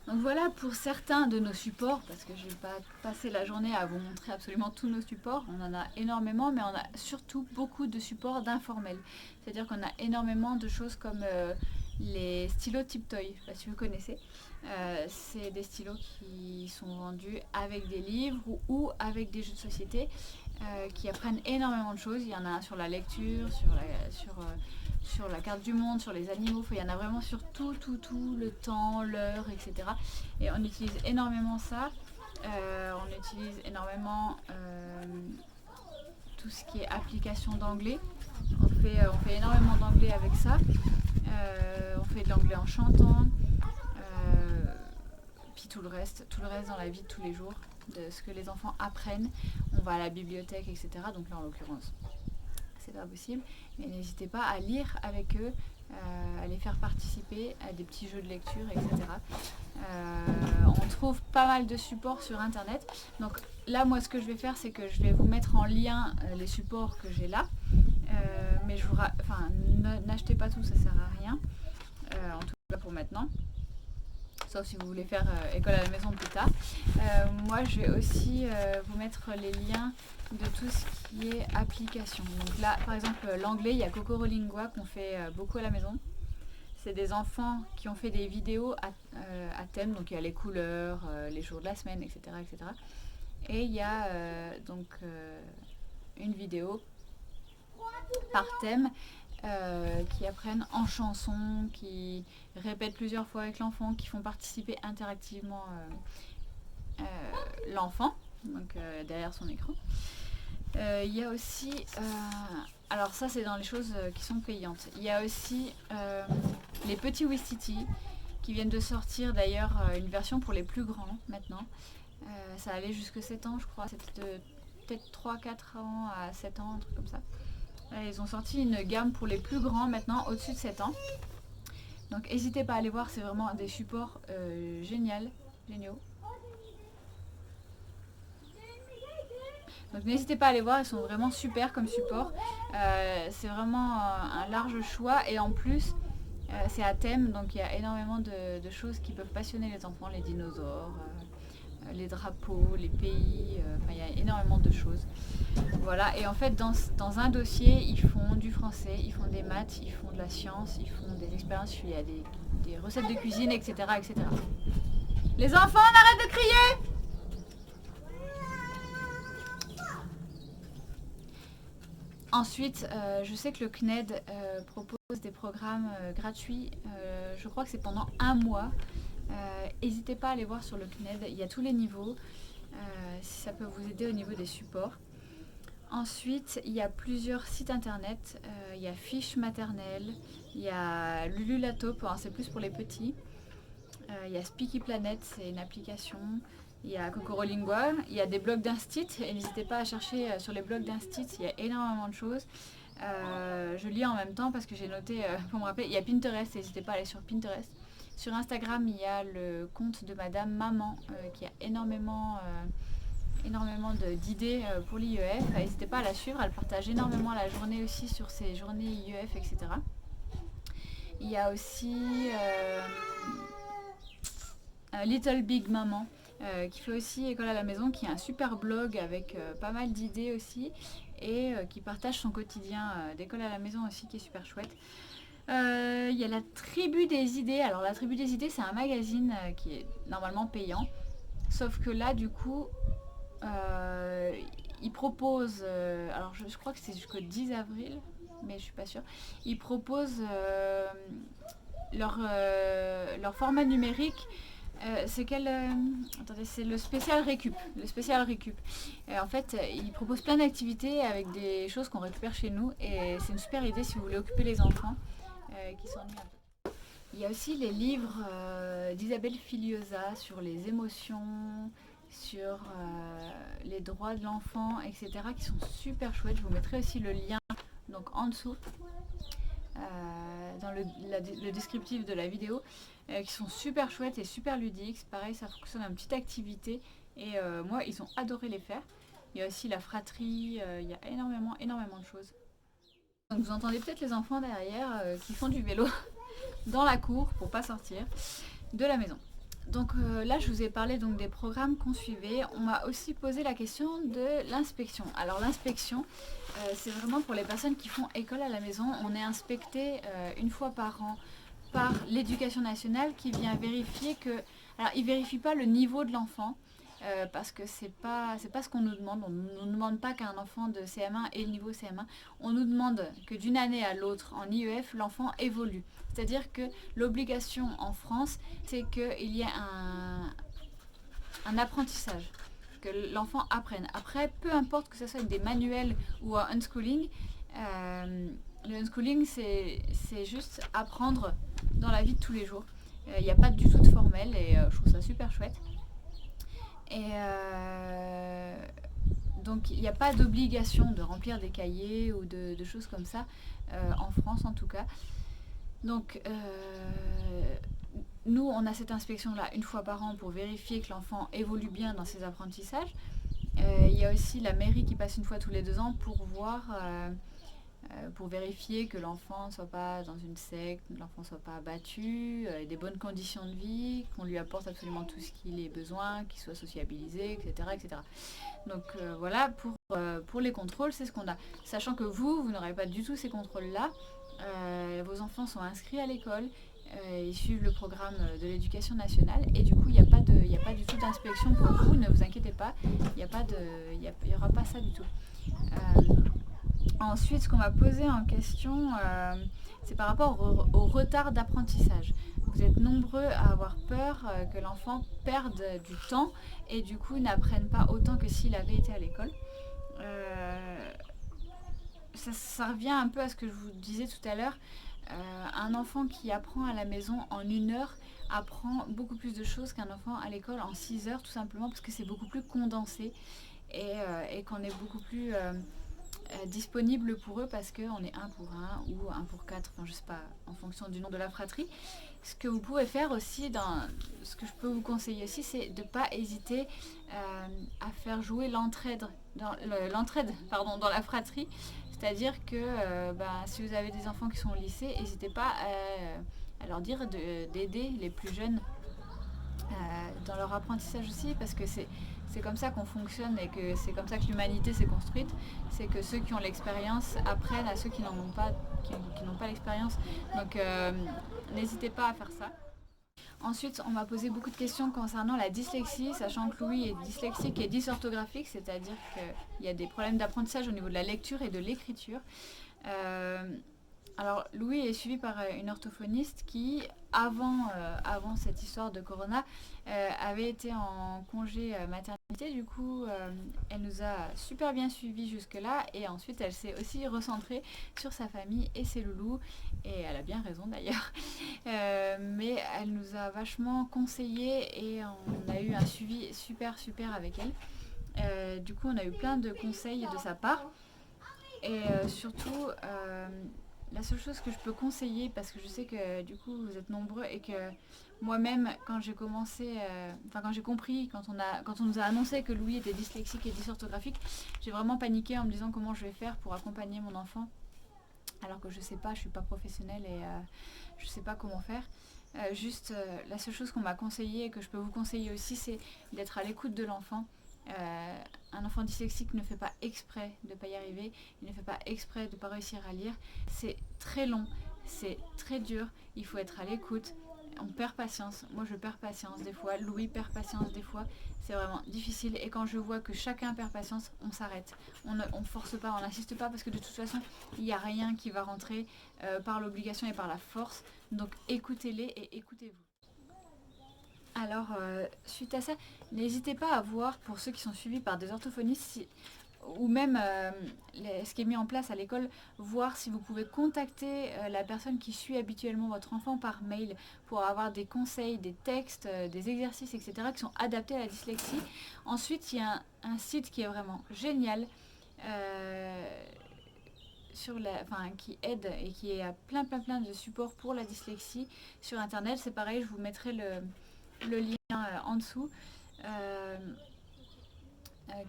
Donc voilà pour certains de nos supports, parce que je ne vais pas passer la journée à vous montrer absolument tous nos supports. On en a énormément, mais on a surtout beaucoup de supports d'informels. C'est-à-dire qu'on a énormément de choses comme les stylos Tiptoy, je ne sais pas si vous connaissez. C'est des stylos qui sont vendus avec des livres ou avec des jeux de société qui apprennent énormément de choses. Il y en a un sur la lecture, sur la carte du monde, sur les animaux. Enfin, il y en a vraiment sur tout, le temps, l'heure, etc. Et on utilise énormément ça. On utilise énormément tout ce qui est application d'anglais. On fait énormément d'anglais avec ça. On fait de l'anglais en chantant. Puis tout le reste dans la vie de tous les jours, de ce que les enfants apprennent. On va à la bibliothèque, etc. Donc là, en l'occurrence, c'est pas possible. Mais n'hésitez pas à lire avec eux, à les faire participer à des petits jeux de lecture, etc. On trouve pas mal de supports sur internet. Donc là, moi, ce que je vais faire, c'est que je vais vous mettre en lien les supports que j'ai là. Mais n'achetez pas tout, ça sert à rien. En tout cas pour maintenant. Sauf si vous voulez faire école à la maison plus tard. Moi, je vais aussi vous mettre les liens de tout ce qui est application. Donc là, par exemple, l'anglais, il y a Cocorolingua qu'on fait beaucoup à la maison. C'est des enfants qui ont fait des vidéos à thème, donc il y a les couleurs, les jours de la semaine, etc. etc. Et il y a une vidéo par thème qui apprennent en chanson, qui répètent plusieurs fois avec l'enfant, qui font participer interactivement l'enfant, donc derrière son écran. Il y a aussi, alors ça c'est dans les choses qui sont payantes, il y a aussi les petits Wistiti qui viennent de sortir d'ailleurs une version pour les plus grands maintenant. Ça allait jusque 7 ans je crois, c'était peut-être 3-4 ans à 7 ans, un truc comme ça. Ils ont sorti une gamme pour les plus grands maintenant, au-dessus de 7 ans. Donc n'hésitez pas à aller voir, c'est vraiment des supports géniaux. Donc n'hésitez pas à aller voir, ils sont vraiment super comme support. C'est vraiment un large choix et en plus c'est à thème, donc il y a énormément de choses qui peuvent passionner les enfants, les dinosaures, les drapeaux, les pays, il y a énormément de choses. Voilà, et en fait dans un dossier, ils font du français, ils font des maths, ils font de la science, ils font des expériences, il y a des recettes de cuisine, etc. etc. Les enfants, on arrête de crier! Ensuite, je sais que le CNED propose des programmes gratuits, je crois que c'est pendant un mois. N'hésitez pas à aller voir sur le CNED, il y a tous les niveaux, si ça peut vous aider au niveau des supports. Ensuite, il y a plusieurs sites internet, il y a Fiche Maternelle, il y a Lululatop, c'est plus pour les petits, il y a Speaky Planet, c'est une application, il y a Cocorolingua, il y a des blogs d'Instit, et n'hésitez pas à chercher sur les blogs d'Instit, il y a énormément de choses. Je lis en même temps parce que j'ai noté, pour me rappeler, il y a Pinterest, n'hésitez pas à aller sur Pinterest. Sur Instagram, il y a le compte de Madame Maman qui a énormément d'idées pour l'IEF. N'hésitez pas à la suivre, elle partage énormément la journée aussi sur ses journées IEF, etc. Il y a aussi Little Big Maman qui fait aussi école à la maison, qui a un super blog avec pas mal d'idées aussi et qui partage son quotidien d'école à la maison aussi, qui est super chouette. Il y a la Tribu des idées. Alors la Tribu des idées, c'est un magazine qui est normalement payant, sauf que là du coup ils proposent, alors je crois que c'est jusqu'au 10 avril, mais je suis pas sûre, ils proposent leur format numérique. Attendez, c'est le spécial récup. En fait, ils proposent plein d'activités avec des choses qu'on récupère chez nous et c'est une super idée si vous voulez occuper les enfants qui s'ennuient un peu. Il y a aussi les livres d'Isabelle Filiosa sur les émotions, sur les droits de l'enfant, etc., qui sont super chouettes. Je vous mettrai aussi le lien donc en dessous dans le descriptif de la vidéo, qui sont super chouettes et super ludiques. Pareil, ça fonctionne en petite activité et moi, ils ont adoré les faire. Il y a aussi la fratrie, il y a énormément de choses. Donc vous entendez peut-être les enfants derrière qui font du vélo dans la cour pour pas sortir de la maison. Donc là, je vous ai parlé donc des programmes qu'on suivait. On m'a aussi posé la question de l'inspection. Alors l'inspection, c'est vraiment pour les personnes qui font école à la maison. On est inspecté une fois par an par l'éducation nationale qui vient vérifier que... Alors ils ne vérifient pas le niveau de l'enfant. Parce que c'est pas ce qu'on nous demande. On ne nous demande pas qu'un enfant de CM1 ait le niveau CM1. On nous demande que d'une année à l'autre, en IEF, l'enfant évolue. C'est-à-dire que l'obligation en France, c'est qu'il y ait un apprentissage, que l'enfant apprenne. Après, peu importe que ce soit des manuels ou un unschooling, le unschooling, c'est juste apprendre dans la vie de tous les jours. Il n'y a pas du tout de formel et je trouve ça super chouette. Et donc il n'y a pas d'obligation de remplir des cahiers ou de choses comme ça, en France en tout cas. Donc nous on a cette inspection là une fois par an pour vérifier que l'enfant évolue bien dans ses apprentissages. Il y a aussi la mairie qui passe une fois tous les 2 ans pour voir pour vérifier que l'enfant ne soit pas dans une secte, que l'enfant ne soit pas abattu, des bonnes conditions de vie, qu'on lui apporte absolument tout ce qu'il ait besoin, qu'il soit sociabilisé, etc. Donc voilà, pour les contrôles, c'est ce qu'on a. Sachant que vous n'aurez pas du tout ces contrôles-là. Vos enfants sont inscrits à l'école, ils suivent le programme de l'éducation nationale et du coup, il n'y a pas du tout d'inspection pour vous, ne vous inquiétez pas, il n'y aura pas ça du tout. Ensuite, ce qu'on m'a posé en question, c'est par rapport au retard d'apprentissage. Vous êtes nombreux à avoir peur que l'enfant perde du temps et du coup n'apprenne pas autant que s'il avait été à l'école. Ça revient un peu à ce que je vous disais tout à l'heure. Un enfant qui apprend à la maison en 1 heure apprend beaucoup plus de choses qu'un enfant à l'école en 6 heures, tout simplement parce que c'est beaucoup plus condensé et qu'on est beaucoup plus disponible pour eux parce qu'on est 1 pour 1 ou 1 pour 4, enfin je sais pas, en fonction du nom de la fratrie. Ce que vous pouvez faire aussi, ce que je peux vous conseiller aussi, c'est de ne pas hésiter à faire jouer l'entraide dans la fratrie. C'est-à-dire que si vous avez des enfants qui sont au lycée, n'hésitez pas à leur dire d'aider les plus jeunes dans leur apprentissage aussi, parce que c'est comme ça qu'on fonctionne et que c'est comme ça que l'humanité s'est construite. C'est que ceux qui ont l'expérience apprennent à ceux qui n'en ont pas, qui n'ont pas l'expérience. Donc n'hésitez pas à faire ça. Ensuite, on m'a posé beaucoup de questions concernant la dyslexie, sachant que Louis est dyslexique et dysorthographique, c'est-à-dire qu'il y a des problèmes d'apprentissage au niveau de la lecture et de l'écriture. Alors Louis est suivi par une orthophoniste qui, avant cette histoire de Corona, avait été en congé maternité. Du coup, elle nous a super bien suivis jusque-là et ensuite elle s'est aussi recentrée sur sa famille et ses loulous. Et elle a bien raison d'ailleurs. Mais elle nous a vachement conseillé et on a eu un suivi super avec elle. Du coup, on a eu plein de conseils de sa part. Et surtout, la seule chose que je peux conseiller, parce que je sais que du coup vous êtes nombreux et que moi-même quand j'ai commencé, quand j'ai compris, quand on nous a annoncé que Louis était dyslexique et dysorthographique, j'ai vraiment paniqué en me disant comment je vais faire pour accompagner mon enfant, alors que je sais pas, je suis pas professionnelle et je sais pas comment faire. La seule chose qu'on m'a conseillé et que je peux vous conseiller aussi, c'est d'être à l'écoute de l'enfant. Un enfant dyslexique ne fait pas exprès de ne pas y arriver, il ne fait pas exprès de ne pas réussir à lire. C'est très long, c'est très dur, il faut être à l'écoute. On perd patience, moi je perds patience des fois, Louis perd patience des fois, c'est vraiment difficile. Et quand je vois que chacun perd patience, on s'arrête. On ne force pas, on n'insiste pas parce que de toute façon, il n'y a rien qui va rentrer par l'obligation et par la force. Donc écoutez-les et écoutez-vous. Alors, suite à ça, n'hésitez pas à voir, pour ceux qui sont suivis par des orthophonistes, ou même ce qui est mis en place à l'école, voir si vous pouvez contacter la personne qui suit habituellement votre enfant par mail pour avoir des conseils, des textes, des exercices, etc. qui sont adaptés à la dyslexie. Ensuite, il y a un site qui est vraiment génial. Qui aide et qui a plein de supports pour la dyslexie sur internet. C'est pareil, je vous mettrai le lien en dessous.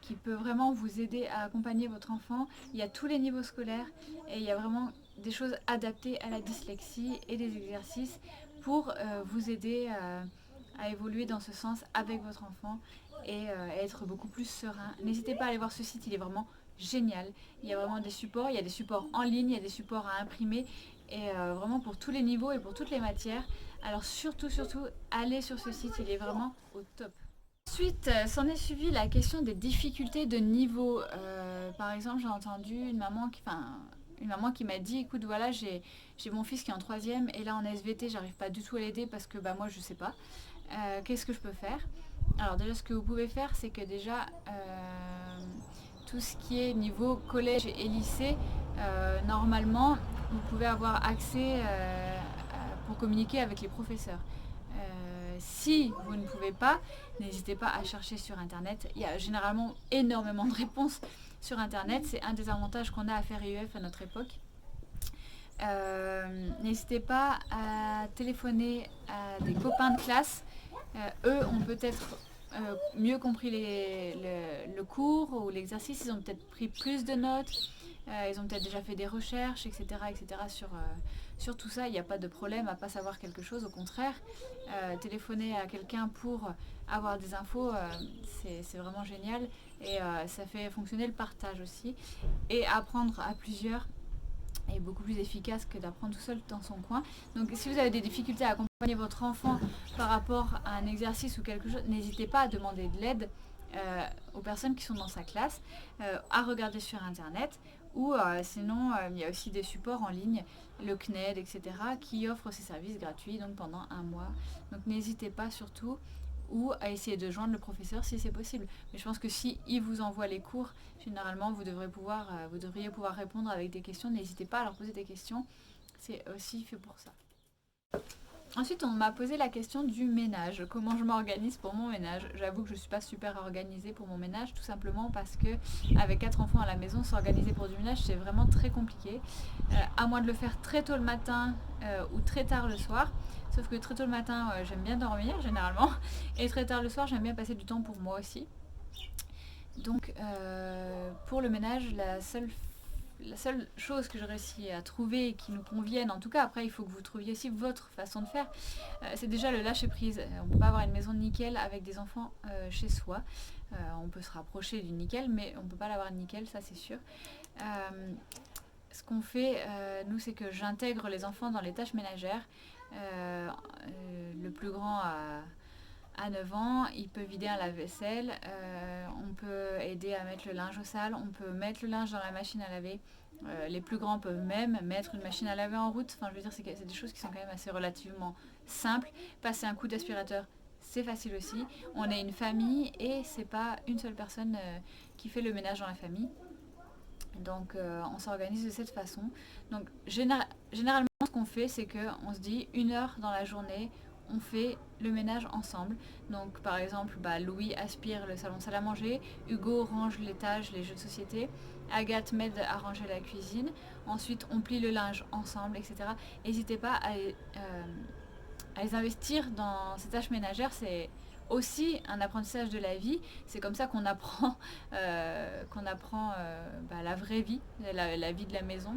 Qui peut vraiment vous aider à accompagner votre enfant. Il y a tous les niveaux scolaires et il y a vraiment des choses adaptées à la dyslexie et des exercices pour vous aider à évoluer dans ce sens avec votre enfant et être beaucoup plus serein. N'hésitez pas à aller voir ce site, il est vraiment génial. Il y a vraiment des supports, il y a des supports en ligne, il y a des supports à imprimer et vraiment pour tous les niveaux et pour toutes les matières. Alors surtout, allez sur ce site, il est vraiment au top. Ensuite, s'en est suivi la question des difficultés de niveau. Par exemple, j'ai entendu une maman qui m'a dit, écoute, voilà, j'ai mon fils qui est en troisième et là en SVT, j'arrive pas du tout à l'aider parce que moi je sais pas. Qu'est-ce que je peux faire? Alors déjà, ce que vous pouvez faire, c'est que déjà, tout ce qui est niveau collège et lycée, normalement, vous pouvez avoir accès pour communiquer avec les professeurs. Si vous ne pouvez pas, n'hésitez pas à chercher sur internet. Il y a généralement énormément de réponses sur internet. C'est un des avantages qu'on a à faire IEF à notre époque. N'hésitez pas à téléphoner à des copains de classe. Eux ont peut-être mieux compris le cours ou l'exercice. Ils ont peut-être pris plus de notes. Ils ont peut-être déjà fait des recherches, etc. sur tout ça. Il n'y a pas de problème à ne pas savoir quelque chose. Au contraire, téléphoner à quelqu'un pour avoir des infos, c'est vraiment génial. Et ça fait fonctionner le partage aussi. Et apprendre à plusieurs est beaucoup plus efficace que d'apprendre tout seul dans son coin. Donc si vous avez des difficultés à accompagner votre enfant par rapport à un exercice ou quelque chose, n'hésitez pas à demander de l'aide aux personnes qui sont dans sa classe, à regarder sur internet ou sinon il y a aussi des supports en ligne, le CNED, etc. qui offrent ces services gratuits donc pendant un mois. Donc n'hésitez pas surtout ou à essayer de joindre le professeur si c'est possible. Mais je pense que si il vous envoie les cours, généralement vous devriez pouvoir répondre avec des questions. N'hésitez pas à leur poser des questions, c'est aussi fait pour ça. Ensuite, on m'a posé la question du ménage. Comment je m'organise pour mon ménage? J'avoue que je ne suis pas super organisée pour mon ménage, tout simplement parce que avec 4 enfants à la maison, s'organiser pour du ménage, c'est vraiment très compliqué. À moins de le faire très tôt le matin ou très tard le soir. Sauf que très tôt le matin, j'aime bien dormir généralement. Et très tard le soir, j'aime bien passer du temps pour moi aussi. Donc pour le ménage, la seule chose que j'ai réussi à trouver et qui nous convienne, en tout cas après il faut que vous trouviez aussi votre façon de faire, c'est déjà le lâcher prise. On ne peut pas avoir une maison nickel avec des enfants chez soi. On peut se rapprocher du nickel, mais on ne peut pas l'avoir nickel, ça c'est sûr. Ce qu'on fait, nous, c'est que j'intègre les enfants dans les tâches ménagères. Le plus grand à 9 ans, il peut vider un lave-vaisselle, on peut aider à mettre le linge au sale, on peut mettre le linge dans la machine à laver. Les plus grands peuvent même mettre une machine à laver en route. Enfin, je veux dire, c'est des choses qui sont quand même assez relativement simples. Passer un coup d'aspirateur, c'est facile aussi. On est une famille et c'est pas une seule personne qui fait le ménage dans la famille. Donc on s'organise de cette façon. Donc généralement ce qu'on fait, c'est qu'on se dit 1 heure dans la journée, on fait le ménage ensemble. Donc par exemple, Louis aspire le salon salle à manger, Hugo range l'étage, les jeux de société, Agathe m'aide à ranger la cuisine. Ensuite on plie le linge ensemble, etc. N'hésitez pas à les investir dans ces tâches ménagères. C'est aussi un apprentissage de la vie. C'est comme ça qu'on apprend, la vraie vie, la vie de la maison,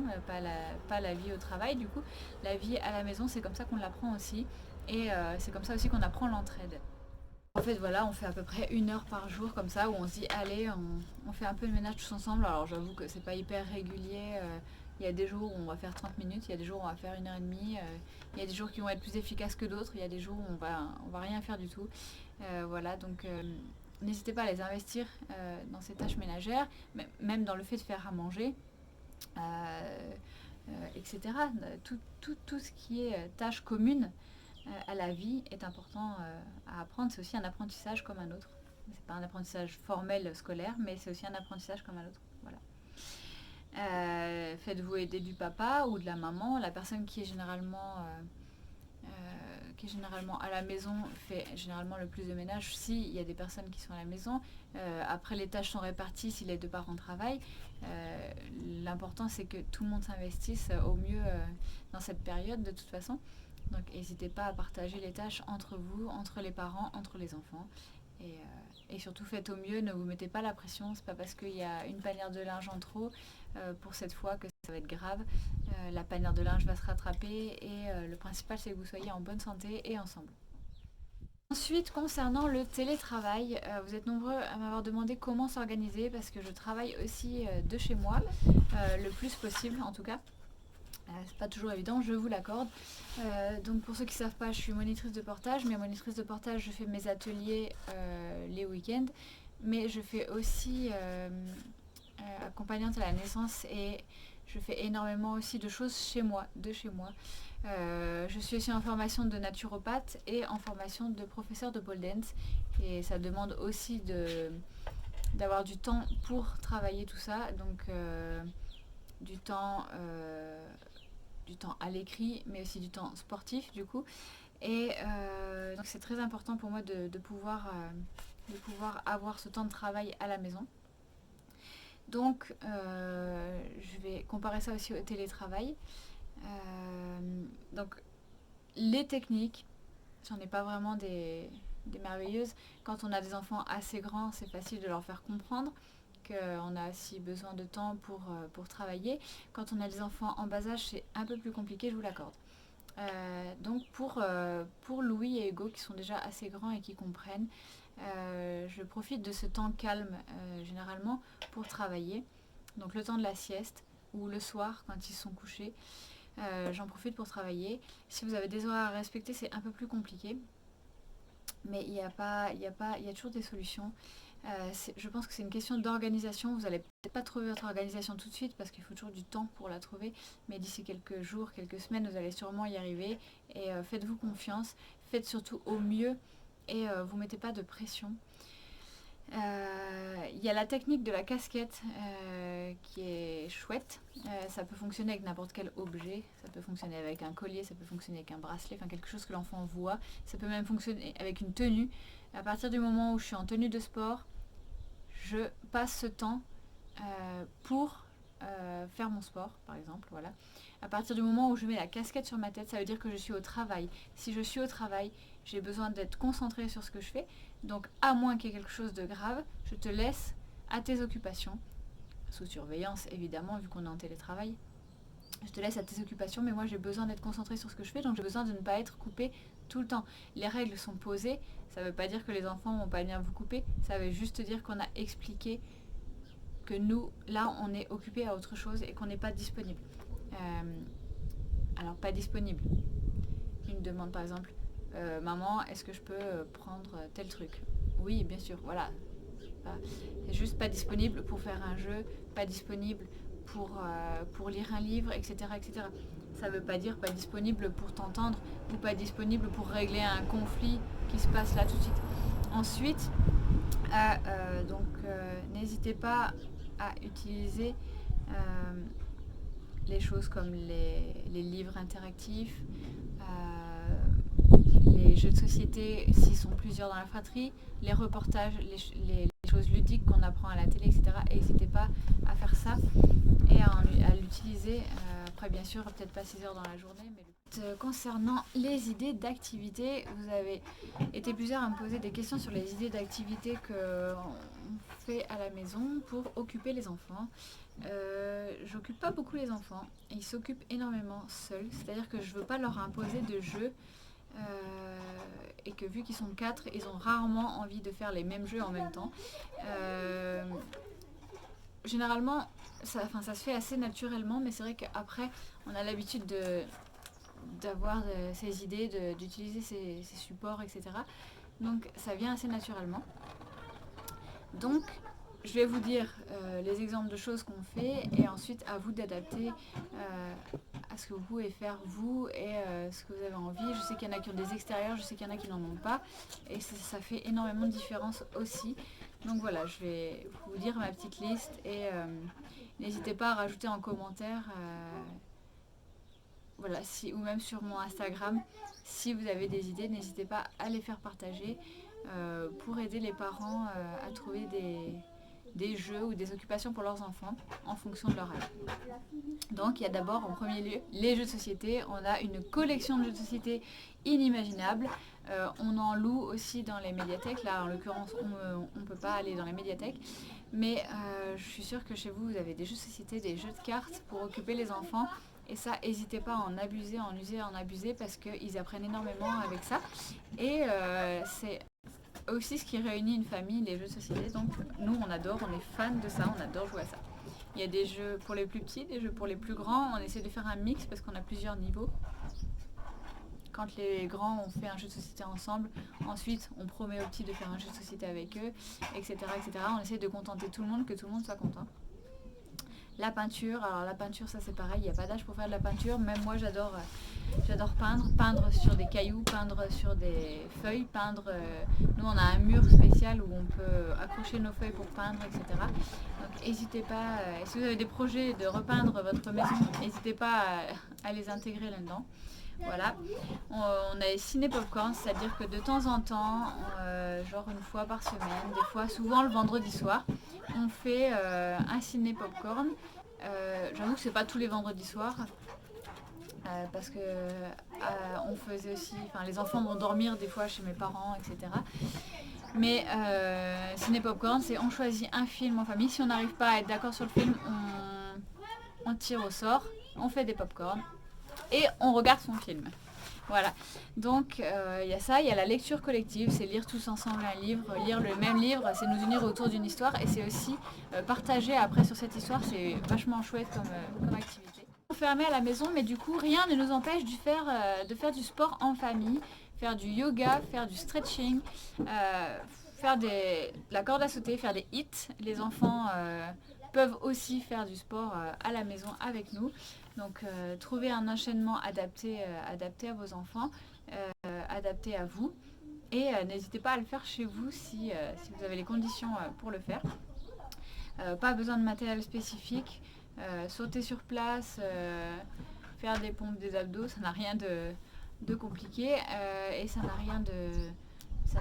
pas la vie au travail du coup. La vie à la maison, c'est comme ça qu'on l'apprend aussi. Et c'est comme ça aussi qu'on apprend l'entraide. En fait, voilà, on fait à peu près 1 heure par jour comme ça, où on se dit, allez, on fait un peu le ménage tous ensemble. Alors j'avoue que c'est pas hyper régulier. Il y a des jours où on va faire 30 minutes, il y a des jours où on va faire 1 heure et demie. Il y a des jours qui vont être plus efficaces que d'autres, il y a des jours où on va rien faire du tout. Voilà, donc n'hésitez pas à les investir dans ces tâches ménagères, même dans le fait de faire à manger, etc. Tout ce qui est tâches communes à la vie est important à apprendre. C'est aussi un apprentissage comme un autre. c'est pas un apprentissage formel scolaire, mais c'est aussi un apprentissage comme un autre. Voilà. Faites-vous aider du papa ou de la maman. La personne qui est généralement à la maison fait généralement le plus de ménage si il y a des personnes qui sont à la maison. Après, les tâches sont réparties si les deux parents travaillent. L'important, c'est que tout le monde s'investisse au mieux dans cette période de toute façon. Donc n'hésitez pas à partager les tâches entre vous, entre les parents, entre les enfants. Et surtout faites au mieux, ne vous mettez pas la pression. C'est pas parce qu'il y a une panière de linge en trop pour cette fois que ça va être grave. La panière de linge va se rattraper et le principal c'est que vous soyez en bonne santé et ensemble. Ensuite, concernant le télétravail, vous êtes nombreux à m'avoir demandé comment s'organiser parce que je travaille aussi de chez moi, le plus possible en tout cas. C'est pas toujours évident, je vous l'accorde. Donc pour ceux qui ne savent pas, je suis monitrice de portage, mais monitrice de portage, je fais mes ateliers les week-ends, mais je fais aussi accompagnante à la naissance et je fais énormément aussi de choses chez moi, de chez moi. Je suis aussi en formation de naturopathe et en formation de professeur de pole dance et ça demande aussi d'avoir du temps pour travailler tout ça, donc du temps à l'écrit, mais aussi du temps sportif du coup. Et donc c'est très important pour moi de pouvoir avoir ce temps de travail à la maison. Donc je vais comparer ça aussi au télétravail. Donc les techniques, j'en ai pas vraiment des merveilleuses. Quand on a des enfants assez grands, c'est facile de leur faire comprendre qu'on a aussi besoin de temps pour travailler. Quand on a des enfants en bas âge, c'est un peu plus compliqué, je vous l'accorde. Donc pour Louis et Hugo qui sont déjà assez grands et qui comprennent, je profite de ce temps calme généralement pour travailler. Donc le temps de la sieste ou le soir quand ils sont couchés, j'en profite pour travailler. Si vous avez des horaires à respecter, c'est un peu plus compliqué. Mais il y a toujours des solutions. Je pense que c'est une question d'organisation. Vous n'allez peut-être pas trouver votre organisation tout de suite parce qu'il faut toujours du temps pour la trouver. Mais d'ici quelques jours, quelques semaines, vous allez sûrement y arriver. Et faites-vous confiance. Faites surtout au mieux et vous ne mettez pas de pression. Il y a la technique de la casquette qui est chouette. Ça peut fonctionner avec n'importe quel objet. Ça peut fonctionner avec un collier, ça peut fonctionner avec un bracelet, enfin quelque chose que l'enfant voit. Ça peut même fonctionner avec une tenue. À partir du moment où je suis en tenue de sport, je passe ce temps pour faire mon sport, par exemple. Voilà. À partir du moment où je mets la casquette sur ma tête, ça veut dire que je suis au travail. Si je suis au travail, j'ai besoin d'être concentrée sur ce que je fais. Donc, à moins qu'il y ait quelque chose de grave, je te laisse à tes occupations, sous surveillance évidemment, vu qu'on est en télétravail. Je te laisse à tes occupations, mais moi j'ai besoin d'être concentrée sur ce que je fais, donc j'ai besoin de ne pas être coupée tout le temps. Les règles sont posées, ça ne veut pas dire que les enfants vont pas bien vous couper, ça veut juste dire qu'on a expliqué que nous, là, on est occupé à autre chose et qu'on n'est pas disponible. Alors, pas disponible. Une demande par exemple, maman, est-ce que je peux prendre tel truc? Oui, bien sûr, voilà. C'est juste pas disponible pour faire un jeu, pas disponible pour lire un livre, etc., etc. Ça veut pas dire pas disponible pour t'entendre ou pas disponible pour régler un conflit qui se passe là tout de suite. Ensuite, n'hésitez pas à utiliser les choses comme les livres interactifs, les jeux de société s'ils sont plusieurs dans la fratrie, les reportages, les choses ludiques qu'on apprend à la télé, etc. Et n'hésitez pas à faire ça et à l'utiliser. Après, bien sûr, peut-être pas 6 heures dans la journée, mais concernant les idées d'activités, vous avez été plusieurs à me poser des questions sur les idées d'activités qu'on fait à la maison pour occuper les enfants. J'occupe pas beaucoup les enfants, ils s'occupent énormément seuls, c'est-à-dire que je veux pas leur imposer de jeux et que vu qu'ils sont 4, ils ont rarement envie de faire les mêmes jeux en même temps. Généralement, ça se fait assez naturellement, mais c'est vrai qu'après, on a l'habitude d'avoir ces idées, d'utiliser ces supports, etc. Donc ça vient assez naturellement. Donc je vais vous dire les exemples de choses qu'on fait et ensuite à vous d'adapter à ce que vous pouvez faire vous et ce que vous avez envie. Je sais qu'il y en a qui ont des extérieurs, je sais qu'il y en a qui n'en ont pas et ça fait énormément de différence aussi. Donc voilà, je vais vous dire ma petite liste et n'hésitez pas à rajouter en commentaire voilà, ou même sur mon Instagram, si vous avez des idées, n'hésitez pas à les faire partager pour aider les parents à trouver des jeux ou des occupations pour leurs enfants en fonction de leur âge. Donc il y a d'abord en premier lieu les jeux de société. On a une collection de jeux de société inimaginable. On en loue aussi dans les médiathèques. Là en l'occurrence on ne peut pas aller dans les médiathèques. Mais je suis sûre que chez vous, vous avez des jeux de société, des jeux de cartes pour occuper les enfants. Et ça, n'hésitez pas à en abuser, en user, en abuser parce qu'ils apprennent énormément avec ça. Et c'est aussi ce qui réunit une famille, les jeux de société. Donc nous, on adore, on est fans de ça, on adore jouer à ça. Il y a des jeux pour les plus petits, des jeux pour les plus grands. On essaie de faire un mix parce qu'on a plusieurs niveaux. Quand les grands ont fait un jeu de société ensemble, ensuite on promet aux petits de faire un jeu de société avec eux, etc., etc. On essaie de contenter tout le monde, que tout le monde soit content. La peinture, alors la peinture ça c'est pareil, il n'y a pas d'âge pour faire de la peinture. Même moi j'adore peindre sur des cailloux, peindre sur des feuilles, nous on a un mur spécial où on peut accrocher nos feuilles pour peindre, etc. Donc n'hésitez pas, si vous avez des projets de repeindre votre maison, n'hésitez pas à les intégrer là-dedans. Voilà, on a les ciné popcorn, c'est-à-dire que de temps en temps, genre une fois par semaine, des fois souvent le vendredi soir, on fait un ciné popcorn. J'avoue que c'est pas tous les vendredis soirs, parce que on faisait aussi, les enfants vont dormir des fois chez mes parents, etc. Mais ciné popcorn, c'est on choisit un film en famille. Si on n'arrive pas à être d'accord sur le film, on tire au sort, on fait des popcorn. Et on regarde son film. Voilà. Donc il y a ça, il y a la lecture collective, c'est lire tous ensemble un livre, lire le même livre, c'est nous unir autour d'une histoire et c'est aussi partager après sur cette histoire, c'est vachement chouette comme activité. Enfermé à la maison, mais du coup rien ne nous empêche de faire du sport en famille, faire du yoga, faire du stretching, faire de la corde à sauter, faire des hits. Les enfants peuvent aussi faire du sport à la maison avec nous. Donc trouver un enchaînement adapté à vos enfants, adapté à vous. Et n'hésitez pas à le faire chez vous si vous avez les conditions pour le faire. Pas besoin de matériel spécifique. Sauter sur place, faire des pompes, des abdos, ça n'a rien de compliqué et ça n'a rien de...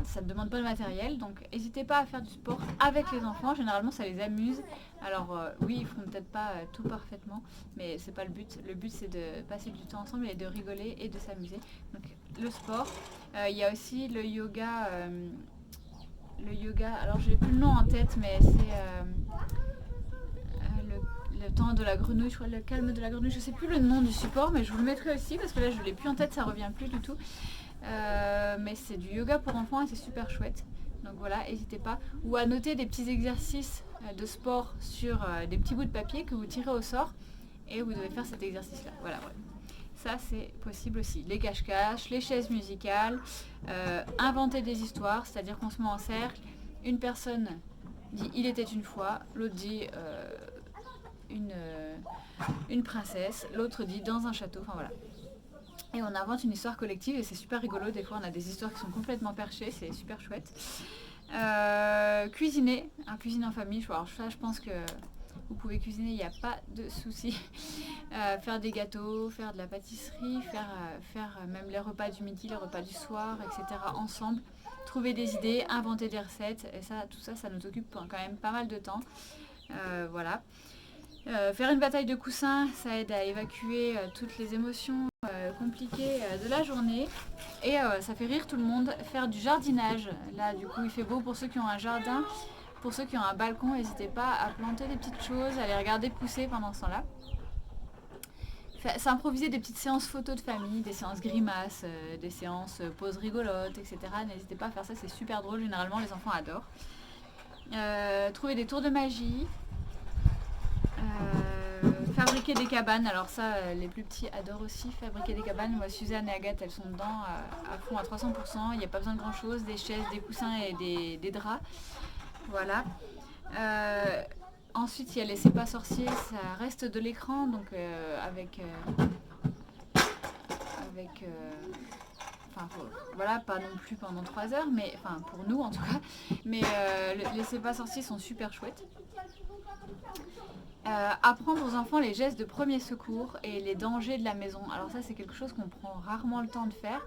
Ça ne demande pas de matériel, donc n'hésitez pas à faire du sport avec les enfants, généralement ça les amuse. Alors oui, ils feront peut-être pas tout parfaitement, mais c'est pas le but. Le but c'est de passer du temps ensemble et de rigoler et de s'amuser. Donc le sport, il y a aussi le yoga, alors je n'ai plus le nom en tête, mais c'est le temps de la grenouille, je crois, le calme de la grenouille, je sais plus le nom du support, mais je vous le mettrai aussi parce que là je l'ai plus en tête, ça revient plus du tout. Mais c'est du yoga pour enfants et c'est super chouette. Donc voilà, n'hésitez pas. Ou à noter des petits exercices de sport sur des petits bouts de papier que vous tirez au sort et vous devez faire cet exercice-là. Voilà, ouais. Ça c'est possible aussi. Les cache-cache, les chaises musicales, inventer des histoires, c'est-à-dire qu'on se met en cercle. Une personne dit il était une fois, l'autre dit une princesse, l'autre dit dans un château, enfin voilà. Et on invente une histoire collective et c'est super rigolo. Des fois, on a des histoires qui sont complètement perchées, c'est super chouette. Cuisiner, cuisine en famille. Alors ça, je pense que vous pouvez cuisiner, il n'y a pas de souci. Faire des gâteaux, faire de la pâtisserie, faire même les repas du midi, les repas du soir, etc. ensemble. Trouver des idées, inventer des recettes. Et ça, tout ça, ça nous occupe quand même pas mal de temps. Voilà. Faire une bataille de coussins, ça aide à évacuer toutes les émotions compliquées de la journée et ça fait rire tout le monde. Faire du jardinage, là du coup il fait beau pour ceux qui ont un jardin, pour ceux qui ont un balcon, n'hésitez pas à planter des petites choses, à les regarder pousser pendant ce temps-là. S'improviser des petites séances photos de famille, des séances grimaces, des séances poses rigolotes, etc. N'hésitez pas à faire ça, c'est super drôle, généralement les enfants adorent. Trouver des tours de magie. Fabriquer des cabanes, alors ça les plus petits adorent aussi fabriquer des cabanes. Moi Suzanne et Agathe elles sont dedans à fond à 300%, il n'y a pas besoin de grand chose, des chaises, des coussins et des draps. Voilà. Ensuite, il y a les C'est pas sorcier, ça reste de l'écran, donc enfin, voilà, pas non plus pendant 3 heures, mais enfin pour nous en tout cas. Mais les C'est pas sorciers sont super chouettes. Apprendre aux enfants les gestes de premier secours et les dangers de la maison. Alors ça c'est quelque chose qu'on prend rarement le temps de faire,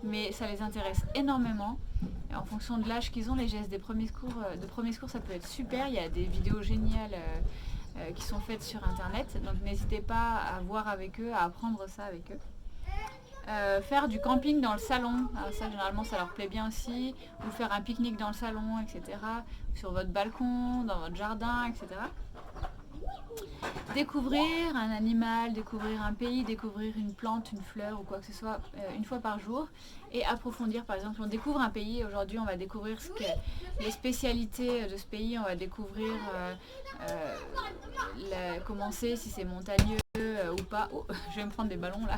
mais ça les intéresse énormément. Et en fonction de l'âge qu'ils ont, les gestes des premiers secours, ça peut être super. Il y a des vidéos géniales qui sont faites sur internet, donc n'hésitez pas à voir avec eux, à apprendre ça avec eux. Faire du camping dans le salon, alors ça généralement ça leur plaît bien aussi, ou faire un pique-nique dans le salon, etc. Sur votre balcon, dans votre jardin, etc. Découvrir un animal, découvrir un pays, découvrir une plante, une fleur ou quoi que ce soit une fois par jour et approfondir. Par exemple, on découvre un pays, aujourd'hui on va découvrir les spécialités de ce pays, on va découvrir comment c'est, si c'est montagneux ou pas. Oh, je vais me prendre des ballons là.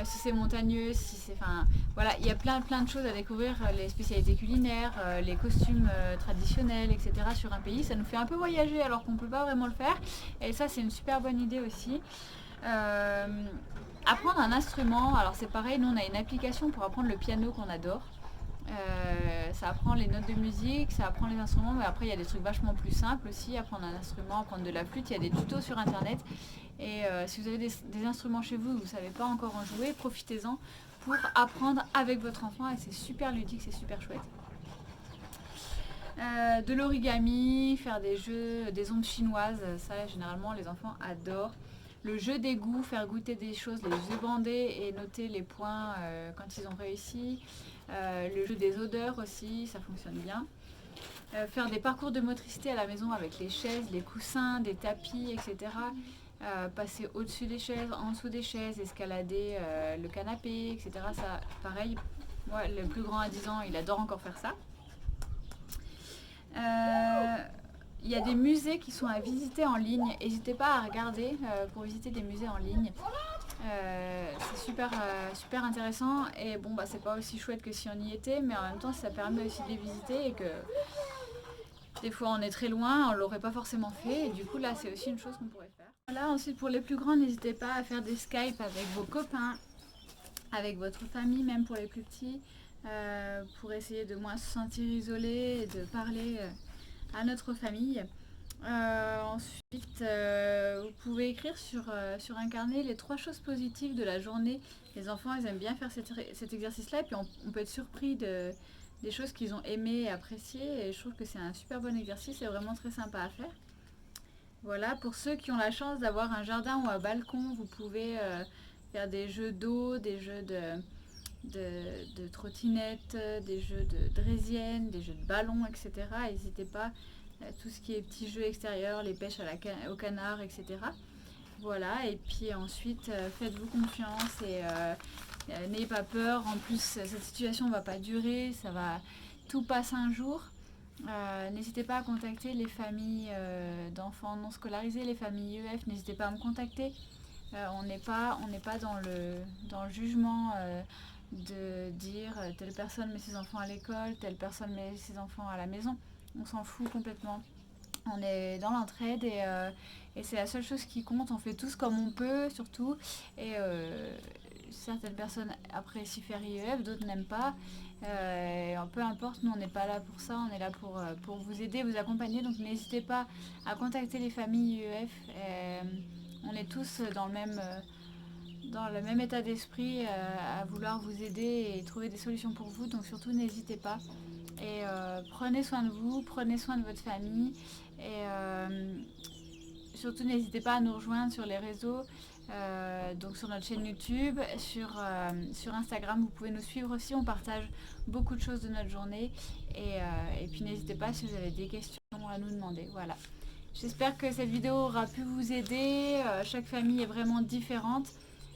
Si c'est montagneux, si c'est... Enfin, voilà, il y a plein de choses à découvrir, les spécialités culinaires, les costumes traditionnels, etc. sur un pays. Ça nous fait un peu voyager alors qu'on ne peut pas vraiment le faire. Et ça, c'est une super bonne idée aussi. Apprendre un instrument, alors c'est pareil, nous on a une application pour apprendre le piano qu'on adore. Ça apprend les notes de musique, ça apprend les instruments, mais après il y a des trucs vachement plus simples aussi, apprendre un instrument, apprendre de la flûte, il y a des tutos sur internet. Et si vous avez des instruments chez vous, vous ne savez pas encore en jouer, profitez-en pour apprendre avec votre enfant et c'est super ludique, c'est super chouette. De l'origami, faire des jeux, des ondes chinoises, ça généralement les enfants adorent. Le jeu des goûts, faire goûter des choses, les yeux bandés et noter les points quand ils ont réussi. Le jeu des odeurs aussi, ça fonctionne bien. Faire des parcours de motricité à la maison avec les chaises, les coussins, des tapis, etc. Passer au-dessus des chaises, en dessous des chaises, escalader le canapé, etc. Ça, pareil, moi, le plus grand à 10 ans, il adore encore faire ça. Il y a des musées qui sont à visiter en ligne. N'hésitez pas à regarder pour visiter des musées en ligne. C'est super intéressant et bon bah c'est pas aussi chouette que si on y était, mais en même temps ça permet aussi de les visiter et que des fois on est très loin, on l'aurait pas forcément fait et du coup là c'est aussi une chose qu'on pourrait faire. Voilà, ensuite pour les plus grands, n'hésitez pas à faire des Skype avec vos copains, avec votre famille, même pour les plus petits, pour essayer de moins se sentir isolé et de parler à notre famille. Ensuite, vous pouvez écrire sur un carnet les 3 choses positives de la journée. Les enfants, ils aiment bien faire cet exercice-là et puis on peut être surpris des choses qu'ils ont aimées et appréciées. Et je trouve que c'est un super bon exercice et vraiment très sympa à faire. Voilà, pour ceux qui ont la chance d'avoir un jardin ou un balcon, vous pouvez faire des jeux d'eau, des jeux de trottinettes, des jeux de draisienne, des jeux de ballon, etc. N'hésitez pas, tout ce qui est petits jeux extérieurs, les pêches au canard, etc. Voilà, et puis ensuite, faites-vous confiance et n'ayez pas peur. En plus, cette situation ne va pas durer, tout passe un jour. N'hésitez pas à contacter les familles d'enfants non scolarisés, les familles IEF, n'hésitez pas à me contacter. On n'est pas dans le jugement de dire telle personne met ses enfants à l'école, telle personne met ses enfants à la maison. On s'en fout complètement. On est dans l'entraide et c'est la seule chose qui compte. On fait tous comme on peut, surtout. Et certaines personnes apprécient faire IEF, d'autres n'aiment pas. Peu importe, nous on n'est pas là pour ça, on est là pour vous aider, vous accompagner. Donc n'hésitez pas à contacter les familles IEF. On est tous dans le même état d'esprit à vouloir vous aider et trouver des solutions pour vous. Donc surtout n'hésitez pas. Et prenez soin de vous, prenez soin de votre famille. Et surtout n'hésitez pas à nous rejoindre sur les réseaux. Donc sur notre chaîne YouTube, sur Instagram, vous pouvez nous suivre aussi, on partage beaucoup de choses de notre journée et puis n'hésitez pas si vous avez des questions à nous demander. Voilà. J'espère que cette vidéo aura pu vous aider. Chaque famille est vraiment différente.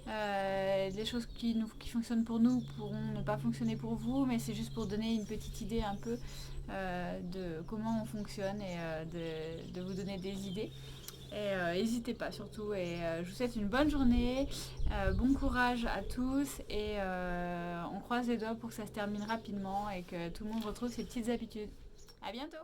Les choses qui fonctionnent pour nous pourront ne pas fonctionner pour vous, mais c'est juste pour donner une petite idée un peu de comment on fonctionne et de vous donner des idées. Et n'hésitez pas surtout et je vous souhaite une bonne journée, bon courage à tous et on croise les doigts pour que ça se termine rapidement et que tout le monde retrouve ses petites habitudes. À bientôt!